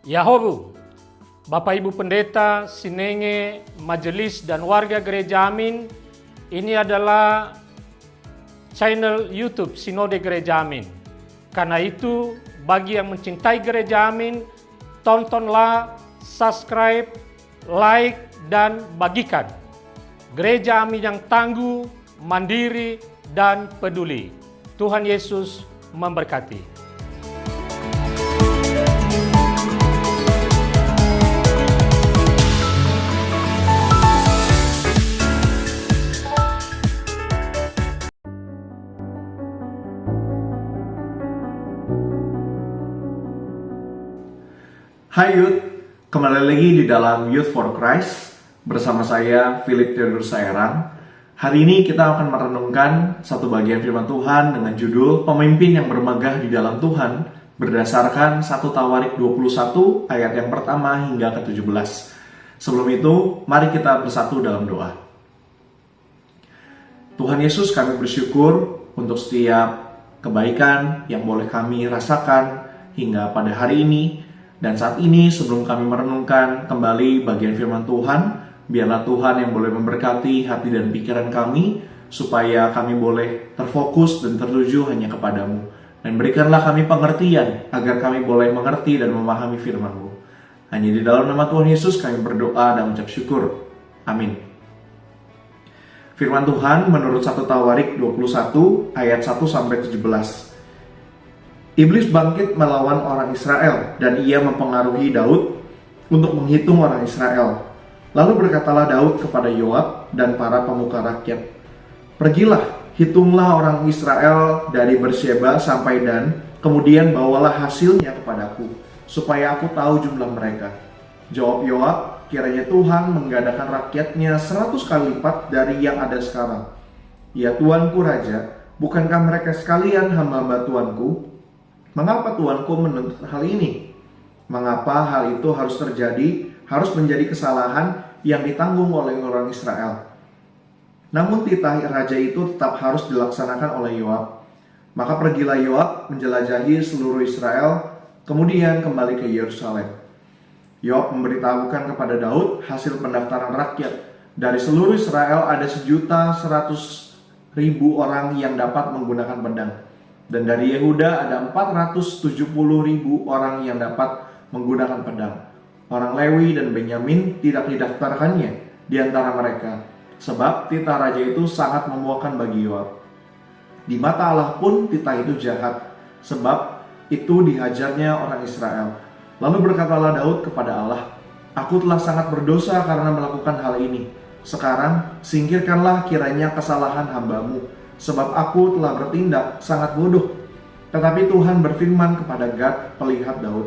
Yahobu, Bapak Ibu Pendeta, Sinenge, Majelis dan warga Gereja Amin, ini adalah channel YouTube Sinode Gereja Amin. Karena itu, bagi yang mencintai Gereja Amin, tontonlah, subscribe, like, dan bagikan. Gereja Amin yang tangguh, mandiri, dan peduli. Tuhan Yesus memberkati. Hai Youth, kembali lagi di dalam Youth for Christ bersama saya Philip Theodor Saerang. Hari ini kita akan merenungkan satu bagian firman Tuhan dengan judul Pemimpin yang bermegah di dalam Tuhan berdasarkan 1 Tawarik 21 ayat yang pertama hingga ke-17. Sebelum itu, mari kita bersatu dalam doa. Tuhan Yesus, kami bersyukur untuk setiap kebaikan yang boleh kami rasakan hingga pada hari ini. Dan saat ini sebelum kami merenungkan kembali bagian firman Tuhan, biarlah Tuhan yang boleh memberkati hati dan pikiran kami, supaya kami boleh terfokus dan tertuju hanya kepadamu. Dan berikanlah kami pengertian, agar kami boleh mengerti dan memahami firman-Mu. Hanya di dalam nama Tuhan Yesus kami berdoa dan mengucap syukur. Amin. Firman Tuhan menurut 1 Tawarik 21 ayat 1-17. Iblis bangkit melawan orang Israel dan ia mempengaruhi Daud untuk menghitung orang Israel. Lalu berkatalah Daud kepada Yoab dan para pemuka rakyat, "Pergilah, hitunglah orang Israel dari Beersheba sampai Dan, kemudian bawalah hasilnya kepadaku, supaya aku tahu jumlah mereka." Jawab Yoab, "Kiranya Tuhan menggandakan rakyatnya 100 kali lipat dari yang ada sekarang." "Ya Tuanku Raja, bukankah mereka sekalian hamba-hamba Tuanku? Mengapa Tuanku menuntut hal ini? Mengapa hal itu harus terjadi, harus menjadi kesalahan yang ditanggung oleh orang Israel?" Namun titah raja itu tetap harus dilaksanakan oleh Yoab. Maka pergilah Yoab menjelajahi seluruh Israel, kemudian kembali ke Yerusalem. Yoab memberitahukan kepada Daud hasil pendaftaran rakyat. Dari seluruh Israel ada 1.100.000 orang yang dapat menggunakan pedang. Dan dari Yehuda ada 470.000 orang yang dapat menggunakan pedang. Orang Lewi dan Benyamin tidak didaftarkannya di antara mereka, sebab titah raja itu sangat memuakkan bagi Yoab. Di mata Allah pun titah itu jahat, sebab itu dihajarnya orang Israel. Lalu berkatalah Daud kepada Allah, "Aku telah sangat berdosa karena melakukan hal ini. Sekarang singkirkanlah kiranya kesalahan hamba-Mu, sebab aku telah bertindak sangat bodoh." Tetapi Tuhan berfirman kepada Gad, pelihat Daud,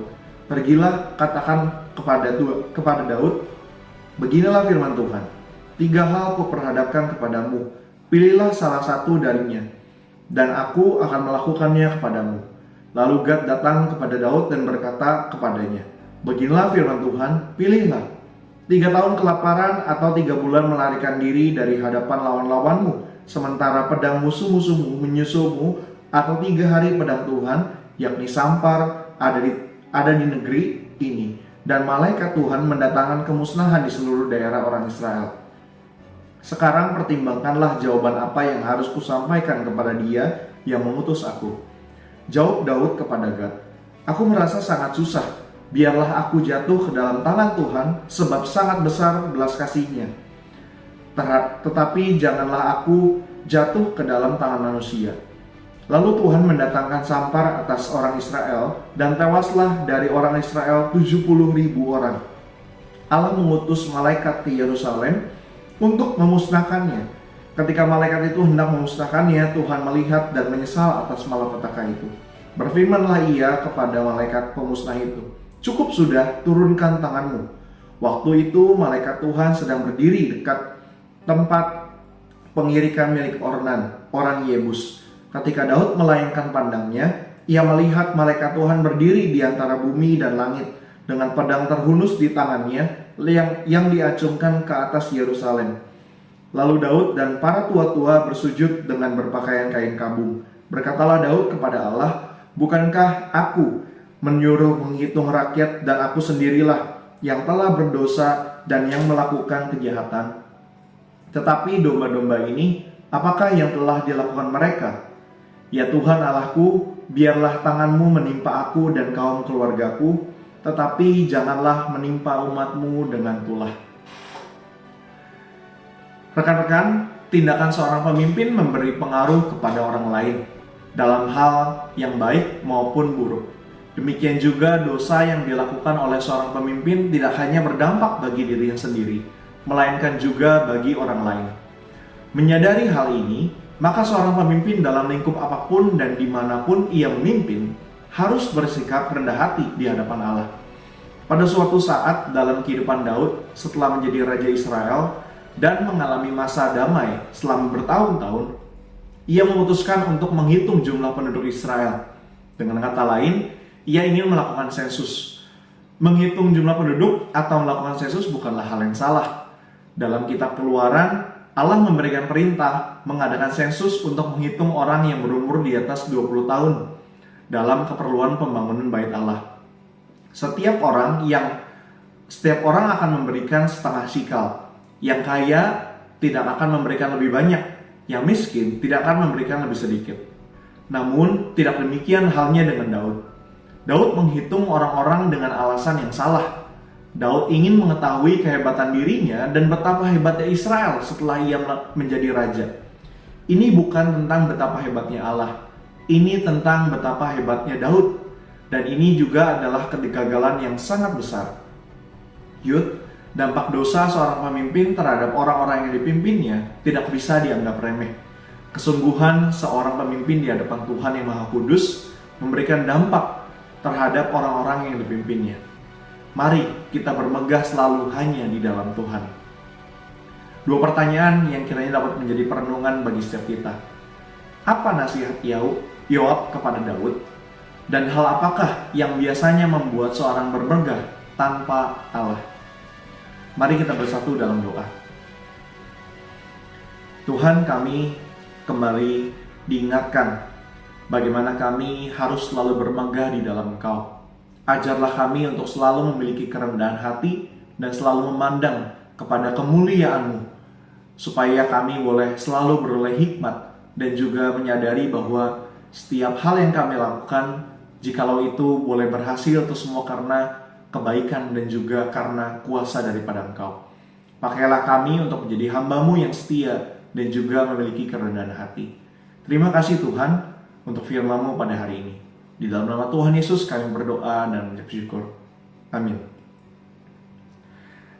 "Pergilah, katakan kepada Daud, beginilah firman Tuhan, 3 hal kuperhadapkan kepadamu, pilihlah salah satu darinya, dan aku akan melakukannya kepadamu." Lalu Gad datang kepada Daud dan berkata kepadanya, "Beginilah firman Tuhan, pilihlah 3 tahun kelaparan atau 3 bulan melarikan diri dari hadapan lawan-lawanmu, sementara pedang musuh-musuhmu menyusulmu, atau 3 hari pedang Tuhan, yakni sampar, ada di negeri ini, dan malaikat Tuhan mendatangkan kemusnahan di seluruh daerah orang Israel. Sekarang pertimbangkanlah jawaban apa yang harus kusampaikan kepada dia yang mengutus aku." Jawab Daud kepada Gad, "Aku merasa sangat susah, biarlah aku jatuh ke dalam tangan Tuhan, sebab sangat besar belas kasih-Nya. Tetapi janganlah aku jatuh ke dalam tangan manusia." Lalu Tuhan mendatangkan sampar atas orang Israel, dan tewaslah dari orang Israel 70.000 orang. Allah mengutus malaikat ke Yerusalem untuk memusnahkannya. Ketika malaikat itu hendak memusnahkannya, Tuhan melihat dan menyesal atas malapetaka itu. Berfirmanlah ia kepada malaikat pemusnah itu, "Cukup sudah, turunkan tanganmu." Waktu itu malaikat Tuhan sedang berdiri dekat tempat pengirikan milik Ornan, orang Yebus. Ketika Daud melayangkan pandangnya, ia melihat malaikat Tuhan berdiri di antara bumi dan langit dengan pedang terhunus di tangannya yang diacungkan ke atas Yerusalem. Lalu Daud dan para tua-tua bersujud dengan berpakaian kain kabung. Berkatalah Daud kepada Allah, "Bukankah aku menyuruh menghitung rakyat dan aku sendirilah yang telah berdosa dan yang melakukan kejahatan. Tetapi domba-domba ini, apakah yang telah dilakukan mereka? Ya Tuhan Allahku, biarlah tanganmu menimpa aku dan kaum keluargaku, tetapi janganlah menimpa umatmu dengan tulah. Rekan-rekan, tindakan seorang pemimpin memberi pengaruh kepada orang lain dalam hal yang baik maupun buruk. Demikian juga dosa yang dilakukan oleh seorang pemimpin tidak hanya berdampak bagi dirinya sendiri, melainkan juga bagi orang lain. Menyadari hal ini, maka seorang pemimpin dalam lingkup apapun dan dimanapun ia memimpin harus bersikap rendah hati di hadapan Allah. Pada suatu saat dalam kehidupan Daud setelah menjadi Raja Israel dan mengalami masa damai selama bertahun-tahun, ia memutuskan untuk menghitung jumlah penduduk Israel. Dengan kata lain, ia ingin melakukan sensus. Menghitung jumlah penduduk atau melakukan sensus bukanlah hal yang salah. Dalam kitab Keluaran, Allah memberikan perintah mengadakan sensus untuk menghitung orang yang berumur di atas 20 tahun dalam keperluan pembangunan bait Allah. Setiap orang akan memberikan setengah sikal. Yang kaya tidak akan memberikan lebih banyak, yang miskin tidak akan memberikan lebih sedikit. Namun tidak demikian halnya dengan Daud. Daud menghitung orang-orang dengan alasan yang salah. Daud ingin mengetahui kehebatan dirinya dan betapa hebatnya Israel setelah ia menjadi raja. Ini bukan tentang betapa hebatnya Allah, ini tentang betapa hebatnya Daud. Dan ini juga adalah kegagalan yang sangat besar. Dampak dosa seorang pemimpin terhadap orang-orang yang dipimpinnya tidak bisa dianggap remeh. Kesungguhan seorang pemimpin di hadapan Tuhan yang Maha Kudus memberikan dampak terhadap orang-orang yang dipimpinnya. Mari kita bermegah selalu hanya di dalam Tuhan. Dua pertanyaan yang kiranya dapat menjadi perenungan bagi setiap kita. Apa nasihat Yoab kepada Daud? Dan hal apakah yang biasanya membuat seorang bermegah tanpa Allah? Mari kita bersatu dalam doa. Tuhan, kami kembali diingatkan bagaimana kami harus selalu bermegah di dalam Engkau. Ajarlah kami untuk selalu memiliki kerendahan hati dan selalu memandang kepada kemuliaan-Mu, supaya kami boleh selalu beroleh hikmat dan juga menyadari bahwa setiap hal yang kami lakukan, jikalau itu boleh berhasil, itu semua karena kebaikan dan juga karena kuasa daripada Engkau. Pakailah kami untuk menjadi hamba-Mu yang setia dan juga memiliki kerendahan hati. Terima kasih Tuhan untuk firman-Mu pada hari ini. Di dalam nama Tuhan Yesus kami berdoa dan mengucap syukur. Amin.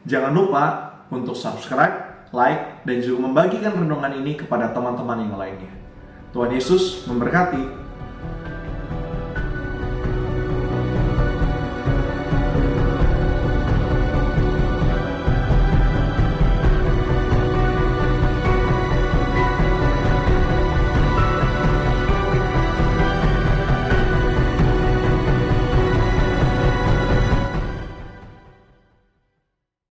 Jangan lupa untuk subscribe, like, dan juga membagikan renungan ini kepada teman-teman yang lainnya. Tuhan Yesus memberkati.